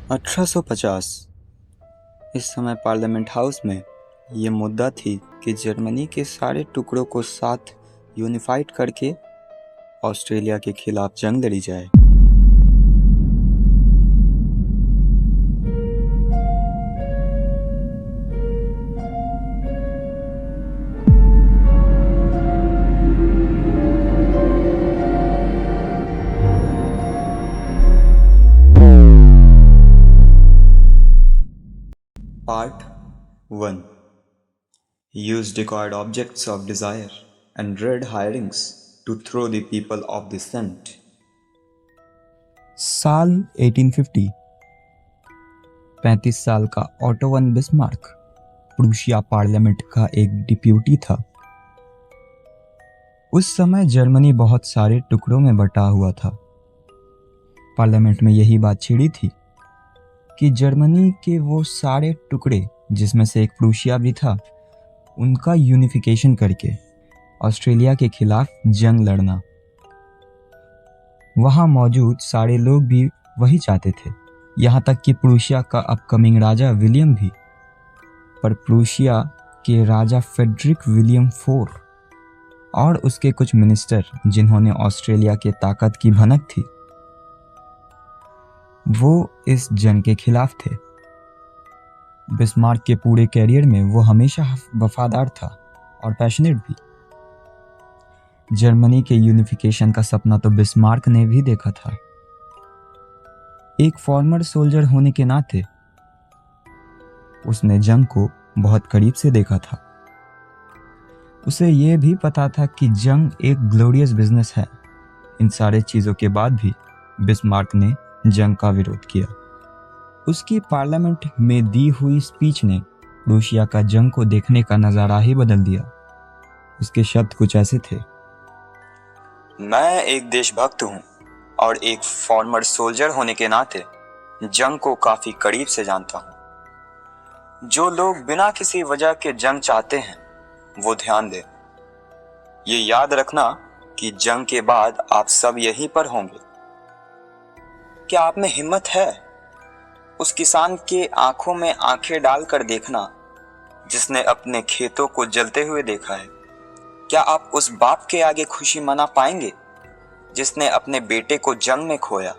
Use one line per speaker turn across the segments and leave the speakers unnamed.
1850 इस समय parliament house में ये मुद्दा थी कि जर्मनी के सारे टुकड़ों को साथ यूनिफाइड करके ऑस्ट्रेलिया के खिलाफ जंग लड़ी जाए। Part 1. Use decoyed objects of desire and red herrings to throw the people off the scent.
साल 1850। 35 साल का auto von Bismarck Prussia parliament का एक डिप्यूटी था। उस समय जर्मनी बहुत सारे टुकड़ों में बटा हुआ था। पार्लियामेंट में यही बात छिड़ी थी कि जर्मनी के वो सारे टुकड़े, जिसमें से एक प्रूशिया भी था, उनका यूनिफिकेशन करके ऑस्ट्रेलिया के खिलाफ जंग लड़ना। वहाँ मौजूद सारे लोग भी वही चाहते थे, यहाँ तक कि प्रूशिया का अपकमिंग राजा विलियम भी। पर प्रूशिया के राजा फ्रेडरिक विलियम IV और उसके कुछ मिनिस्टर, जिन्होंने ऑस्ट्रेलिया के ताकत की भनक थी, वो इस जंग के खिलाफ थे। बिस्मार्क के पूरे कैरियर में वो हमेशा वफादार था और पैशनेट भी। जर्मनी के यूनिफिकेशन का सपना तो बिस्मार्क ने भी देखा था। एक फॉर्मर सोल्जर होने के नाते उसने जंग को बहुत करीब से देखा था। उसे ये भी पता था कि जंग एक ग्लोरियस बिजनेस है। इन सारे चीजों के बाद भी बिस्मार्क ने जंग का विरोध किया। उसकी पार्लियामेंट में दी हुई स्पीच ने प्रूशिया का जंग को देखने का नजारा ही बदल दिया। उसके शब्द कुछ ऐसे थे:
मैं एक देशभक्त हूँ और एक फॉर्मर सोल्जर होने के नाते जंग को काफी करीब से जानता हूँ। जो लोग बिना किसी वजह के जंग चाहते हैं, वो ध्यान दें। ये याद रखना कि जंग के बाद आप सब यहीं पर होंगे। क्या आप में हिम्मत है उस किसान के आंखों में आंखें डालकर देखना जिसने अपने खेतों को जलते हुए देखा है? क्या आप उस बाप के आगे खुशी मना पाएंगे जिसने अपने बेटे को जंग में खोया?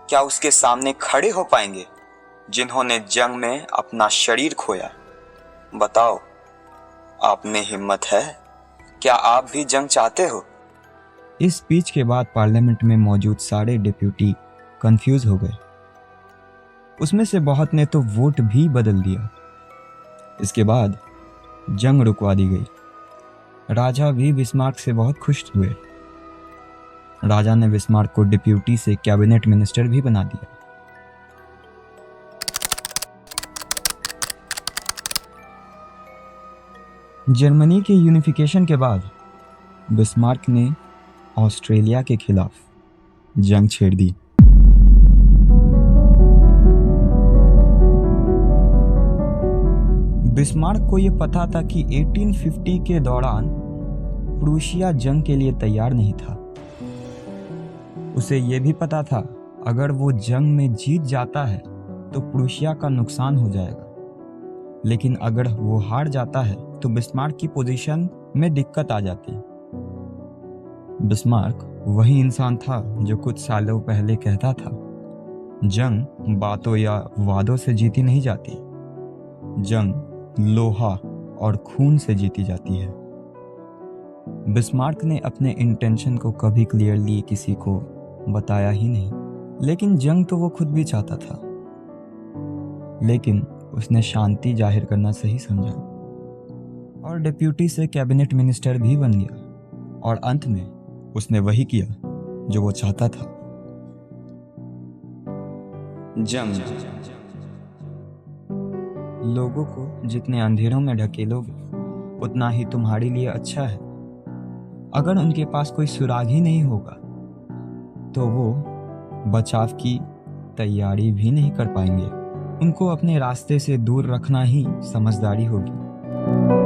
क्या उसके सामने खड़े हो पाएंगे जिन्होंने जंग में अपना शरीर खोया? बताओ, आप में हिम्मत है? क्या आप भी जंग चाहते हो?
इस स्पीच के बाद पार्लियामेंट में मौजूद सारे डिप्यूटी कंफ्यूज हो गए। उसमें से बहुत ने तो वोट भी बदल दिया। इसके बाद जंग रुकवा दी गई। राजा भी बिस्मार्क से बहुत खुश हुए। राजा ने बिस्मार्क को डिप्यूटी से कैबिनेट मिनिस्टर भी बना दिया। जर्मनी के यूनिफिकेशन के बाद बिस्मार्क ने ऑस्ट्रेलिया के खिलाफ जंग छेड़ दी। बिस्मार्क को यह पता था कि 1850 के दौरान प्रूशिया जंग के लिए तैयार नहीं था। उसे यह भी पता था अगर वो जंग में जीत जाता है तो प्रूशिया का नुकसान हो जाएगा, लेकिन अगर वो हार जाता है तो बिस्मार्क की पोजीशन में दिक्कत आ जाती। बिस्मार्क वही इंसान था जो कुछ सालों पहले कहता था, जंग बातों या वादों से जीती नहीं जाती, जंग लोहा और खून से जीती जाती है। बिस्मार्क ने अपने इंटेंशन को कभी क्लियरली किसी को बताया ही नहीं, लेकिन जंग तो वो खुद भी चाहता था। लेकिन उसने शांति जाहिर करना सही समझा और डिप्यूटी से कैबिनेट मिनिस्टर भी बन गया और अंत में उसने वही किया जो वो चाहता था।
जंग।
लोगों को जितने अंधेरों में ढकेलोगे उतना ही तुम्हारे लिए अच्छा है। अगर उनके पास कोई सुराग ही नहीं होगा तो वो बचाव की तैयारी भी नहीं कर पाएंगे। उनको अपने रास्ते से दूर रखना ही समझदारी होगी।